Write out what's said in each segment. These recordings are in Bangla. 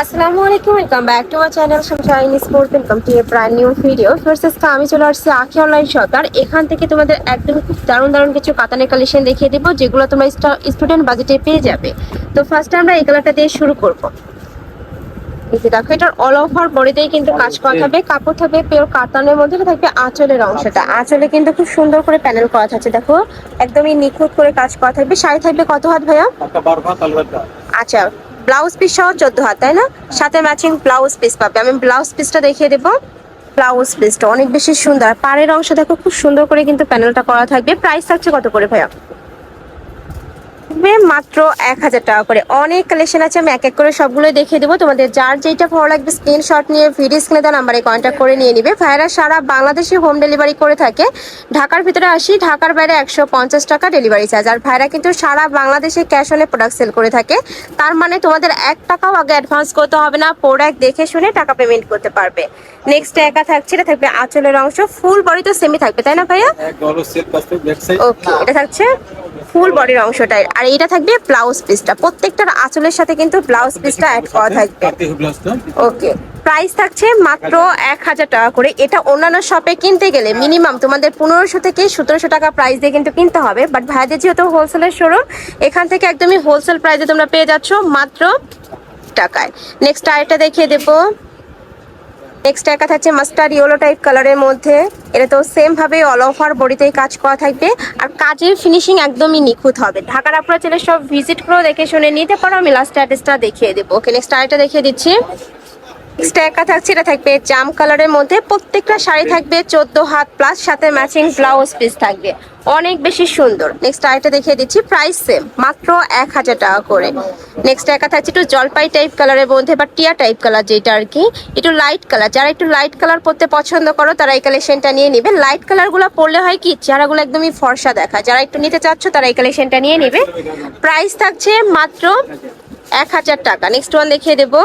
আসসালামু আলাইকুম, welcome back to my channel Sunshine sport. Welcome to A brand new video. First আমি চলে আসছি আখি অনলাইন শপ। আর এখান থেকে তোমাদের একদম খুব দারুণ দারুণ কিছু কাতানের কালেকশন দেখিয়ে দেবো, যেগুলো তোমরা স্টুডেন্ট বাজেটে পেয়ে যাবে। তো ফার্স্টে আমরা এই কালারটা দিয়ে শুরু করবো। এই যে দেখো, এটার অল ওভার বডিতেই কিন্তু কাজ করা থাকবে, কাপড় থাকবে পিওর কাতানের মধ্যে, থাকবে আঁচলের অংশটা। আঁচলে কিন্তু খুব সুন্দর করে প্যানেল করা থাকছে, দেখো একদমই নিখুঁত করে কাজ করা থাকবে। শাড়ি থাকবে কত হাত ভাইয়া? আচ্ছা, ব্লাউজ পিস সহ 14 হাত, তাই না? সাথে ম্যাচিং ব্লাউজ পিস পাবে। আমি ব্লাউজ পিসটা দেখিয়ে দেবো। ব্লাউজ পিসটা অনেক বেশি সুন্দর, পাড়ের অংশ দেখো খুব সুন্দর করে কিন্তু প্যানেলটা করা থাকবে। প্রাইস থাকছে কত করে ভাইয়া? মাত্র 1000 টাকা করে। অনেক কালেকশন আছে, আমি এক এক করে সবগুলো দেখিয়ে দেবো। তোমাদের যার যেটা ভালো লাগবে স্ক্রিনশট নিয়ে ভিডিও স্ক্রিনে দেওয়া নাম্বারে কন্ট্যাক্ট করে নিয়ে নিবে। ভাইরা সারা বাংলাদেশে হোম ডেলিভারি করে থাকে। ঢাকার ভিতরে 80, ঢাকার বাইরে 150 টাকা ডেলিভারি চার্জ। আর ভাইরা কিন্তু সারা বাংলাদেশে ক্যাশ অনে প্রোডাক্ট সেল করে থাকে। তার মানে তোমাদের 1 টাকাও আগে অ্যাডভান্স করতে হবে না, প্রোডাক্ট দেখে শুনে টাকা পেমেন্ট করতে পারবে। নেক্সট একা থাকছে, এটা থাকবে আঁচলের অংশ, ফুল বডি তো সেমই থাকবে তাই না ভাইয়া? ওকে, এটা থাকছে ফুল বডির অংশটাই। আর এটা থাকবে ব্লাউজ পিসটা, প্রত্যেকটার আঁচলের সাথে কিন্তু ব্লাউজ পিসটা অ্যাড করা থাকবে। ওকে, প্রাইস থাকছে মাত্র 1000 টাকা করে। এটা অন্যান্য শপে কিনতে গেলে মিনিমাম তোমাদের 1500 থেকে 1700 টাকা প্রাইস দিয়ে কিন্তু কিনতে হবে। বাট ভাইদের যেহেতু হোলসেলের শোরুম, এখান থেকে একদমই হোলসেল প্রাইসে তোমরা পেয়ে যাচ্ছ মাত্র টাকায়। নেক্সট আরেকটা দেখিয়ে দেবো। নেক্সট একা থাকছে মাস্টার্ড ইয়েলো টাইপ কালারের মধ্যে। এটা তো সেম ভাবে অল ওভার বডিতেই কাজ করা থাকবে, আর কাজের ফিনিশিং একদমই নিখুঁত হবে। ঢাকার আপনারা চলে সব ভিজিট করে দেখে শুনে নিতে পারো। আমি লাস্ট অ্যাড্রেসটা দেখিয়ে দেবো। ওকে, নেক্সট আরেকটা দেখিয়ে দিচ্ছি। নেক্সট একা থাকছে, এটা থাকবে জাম কালারের মধ্যে। প্রত্যেকটা শাড়ি থাকবে 14 হাত প্লাস, সাথে ম্যাচিং ব্লাউজ পিস থাকবে, অনেক বেশি সুন্দর। নেক্সট আরেকটা দেখিয়ে দিচ্ছি, প্রাইস সেম মাত্র 1000 টাকা করে। নেক্সট একা থাকছে একটু জলপাই টাইপ কালারের মধ্যে বা টিয়া টাইপ কালার, যেটা আর কি একটু লাইট কালার। যারা একটু লাইট কালার পরতে পছন্দ করো তারা এই কালেকশনটা নিয়ে নিবে। লাইট কালার গুলো পরলে হয় কি চেহারাগুলো একদমই ফর্সা দেখায়। যারা একটু নিতে চাচ্ছ তারা এই কালেকশনটা নিয়ে নিবে। প্রাইস থাকছে মাত্র 1000 টাকা। নেক্সট ওয়ান দেখিয়ে দেবো।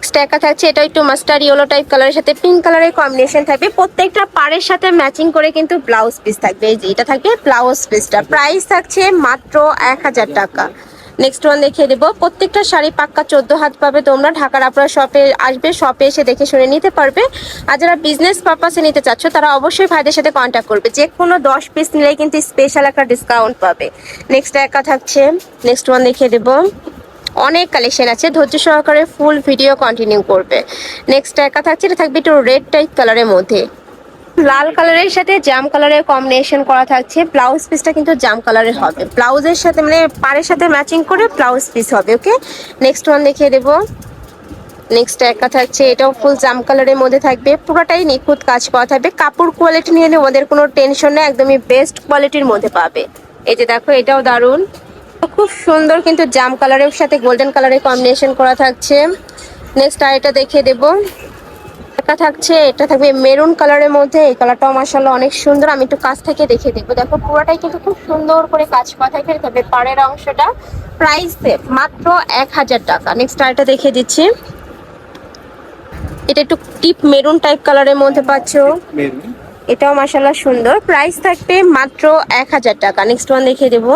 স্ট্যাকা থাকছে, এটা একটু মাস্টার্ড ইয়েলো টাইপ কালারের সাথে পিঙ্ক কালারের কম্বিনেশন থাকবে। প্রত্যেকটা পাড়ের সাথে ম্যাচিং করে কিন্তু ব্লাউজ পিস থাকবে। এই যে এটা থাকবে ব্লাউজ পিসটা। প্রাইস থাকছে মাত্র 1000 টাকা। নেক্সট ওয়ান দেখিয়ে দেবো। প্রত্যেকটা শাড়ি পাক্কা 14 হাত পাবে তোমরা। ঢাকার আপনারা শপে আসবে, শপে এসে দেখে শুনে নিতে পারবে। আর যারা বিজনেস পারপাসে নিতে চাচ্ছ তারা অবশ্যই ভাইদের সাথে কন্ট্যাক্ট করবে। যে কোনো 10 পিস নিলেই কিন্তু স্পেশাল একটা ডিসকাউন্ট পাবে। নেক্সট একা থাকছে, নেক্সট ওয়ান দেখিয়ে দেবো। অনেক কালেকশন আছে, ধৈর্য সহকারে ফুল ভিডিও কন্টিনিউ করবে। নেক্সট একা থাকছে, এটা থাকবে একটু রেড টাইপ কালারের মধ্যে, লাল কালারের সাথে জাম কালারের কম্বিনেশন করা থাকছে। ব্লাউজ পিসটা কিন্তু জাম কালারের হবে, ব্লাউজের সাথে মানে পাড়ের সাথে ম্যাচিং করে ব্লাউজ পিস হবে। ওকে, নেক্সট ওয়ান দেখিয়ে দেবো। নেক্সট একা থাকছে, এটাও ফুল জাম কালারের মধ্যে থাকবে, পুরোটাই নিখুঁত কাজ করা থাকবে। কাপড় কোয়ালিটি নিয়ে ওদের কোনো টেনশন নেই, একদমই বেস্ট কোয়ালিটির মধ্যে পাবে। এই যে দেখো, এটাও দারুণ, খুব সুন্দর কিন্তু জাম কালারের সাথে গোল্ডেন কালারের কম্বিনেশন করা থাকছে। নেক্সট আরেকটা দেখিয়ে দেবো। এটা থাকছে, এটা থাকবে মেরুন কালারের মধ্যে। এই কালারটাও মাশাআল্লাহ অনেক সুন্দর। আমি একটু কাছ থেকে দেখিয়ে দেবো। দেখো পুরোটাই কিন্তু খুব সুন্দর করে কাজ করা থাকে, তবে পাড়ের অংশটা। প্রাইস মাত্র 1000 টাকা। নেক্সট আরেকটা দেখিয়ে দিচ্ছি। এটা একটু টিপ মেরুন টাইপ কালারের মধ্যে পাচ্ছ, এটাও মাশাআল্লাহ সুন্দর। প্রাইস থাকবে মাত্র 1000 টাকা। নেক্সট ওয়ান দেখিয়ে দেবো।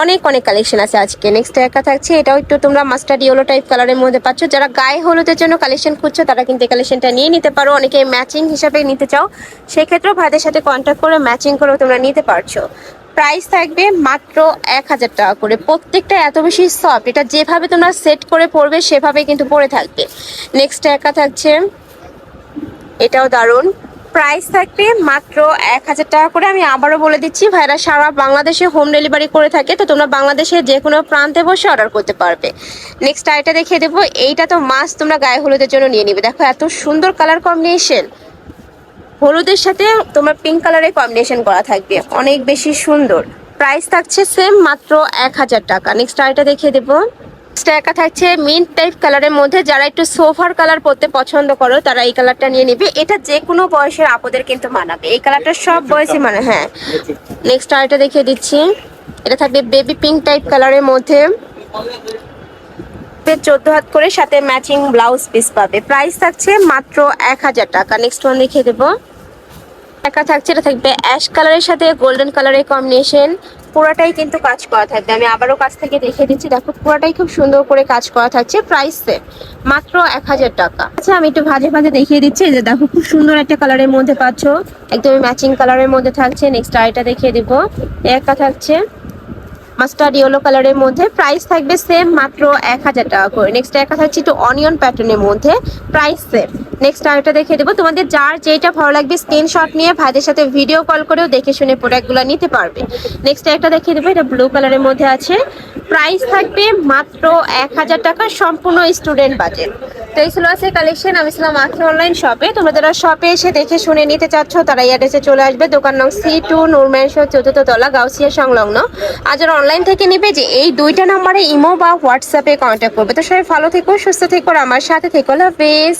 অনেক অনেক কালেকশন আছে আজকে। নেক্সট একা থাকছে, এটাও একটু তোমরা মাস্টার্ড ইয়েলো টাইপ কালারের মধ্যে পাচ্ছ। যারা গায়ে হলুদের জন্য কালেকশন খুঁজছো তারা কিন্তু এই কালেকশনটা নিয়ে নিতে পারো। অনেকে ম্যাচিং হিসাবে নিতে চাও, সেক্ষেত্রেও ভাইদের সাথে কন্ট্যাক্ট করে ম্যাচিং করেও তোমরা নিতে পারছো। প্রাইস থাকবে মাত্র 1000 টাকা করে। প্রত্যেকটা এত বেশি সফট, এটা যেভাবে তোমরা সেট করে পরবে সেভাবে কিন্তু পরে থাকবে। নেক্সট একা থাকছে, এটাও দারুণ। প্রাইস থাকবে মাত্র 1000 টাকা করে। আমি আবারও বলে দিচ্ছি, ভাইরা সারা বাংলাদেশে হোম ডেলিভারি করে থাকে, তো তোমরা বাংলাদেশের যে কোনো প্রান্তে বসে অর্ডার করতে পারবে। নেক্সট আইটা দেখিয়ে দেবো। এইটা তো মাস্ট তোমরা গায়ে হলুদের জন্য নিয়ে নিবে। দেখো এত সুন্দর কালার কম্বিনেশন, হলুদের সাথে তোমার পিঙ্ক কালারের কম্বিনেশন করা থাকবে, অনেক বেশি সুন্দর। প্রাইস থাকছে সেম মাত্র 1000 টাকা। নেক্সট আইটা দেখিয়ে দেবো। একা থাকছে মিন্ট টাইপ কালারের মধ্যে। যারা একটু সোফার কালার পরতে পছন্দ করো তারা এই কালারটা নিয়ে নিবে। এটা যে কোনো বয়সের আপদের কিন্তু মানাবে, এই কালারটা সব বয়সে মানে। হ্যাঁ, নেক্সট আরেকটা দেখিয়ে দিচ্ছি। এটা থাকবে বেবি পিঙ্ক টাইপ কালারের মধ্যে, 14 হাত করে, সাথে ম্যাচিং ব্লাউজ পিস পাবে। প্রাইস থাকছে মাত্র 1000 টাকা। নেক্সট ওয়ান দেখিয়ে দেবো। একা থাকছে, এটা থাকবে অ্যাশ কালারের সাথে গোল্ডেন কালারের কম্বিনেশন। পুরোটাই কিন্তু কাজ করা থাকবে। আমি আবারও কাছ থেকে দেখে দিচ্ছি, দেখো পুরোটাই খুব সুন্দর করে কাজ করা থাকছে। প্রাইস সেম মাত্র 1000 টাকা। আচ্ছা আমি একটু ভাজে ভাজে দেখিয়ে দিচ্ছি, এই যে দেখো খুব সুন্দর একটা কালারের মধ্যে পাচ্ছ, একদমই ম্যাচিং কালারের মধ্যে থাকছে। নেক্সট আইটা দেখিয়ে দিব, একটা থাকছে মাস্টার্ড ইয়েলো কালারের মধ্যে, প্রাইস থাকবে সেম মাত্র 1000 টাকা করে। নেক্সট একটা থাকছে একটু অনিয়ন প্যাটার্নের মধ্যে, প্রাইস সেম। নেক্সট আরেকটা দেখিয়ে দেবো, তোমাদের যার যেটা ভালো লাগবে স্ক্রিনশট নিয়ে ভাইদের সাথে ভিডিও কল করেও দেখে শুনে প্রোডাক্টগুলো নিতে পারবে। নেক্সট একটা দেখিয়ে দেবো, এটা ব্লু কালারের মধ্যে আছে, প্রাইস থাকবে মাত্র 1000 টাকা, সম্পূর্ণ স্টুডেন্ট বাজেট। তো এই ছিল আছে কালেকশন। আমি ছিলাম আখি অনলাইন শপে। তোমরা যারা শপে এসে দেখে শুনে নিতে চাচ্ছ তারা এই অ্যাড্রেসে চলে আসবে, দোকান নং C2 নূরম্যানশো 4th তলা, গাউসিয়া সংলগ্ন। আর যারা অনলাইন থেকে নিবে যে এই দুইটা নাম্বারে ইমো বা হোয়াটসঅ্যাপে কন্ট্যাক্ট করবে। তো সবাই ভালো থেকো, সুস্থ থেকো, আর আমার সাথে থেকো। Love is.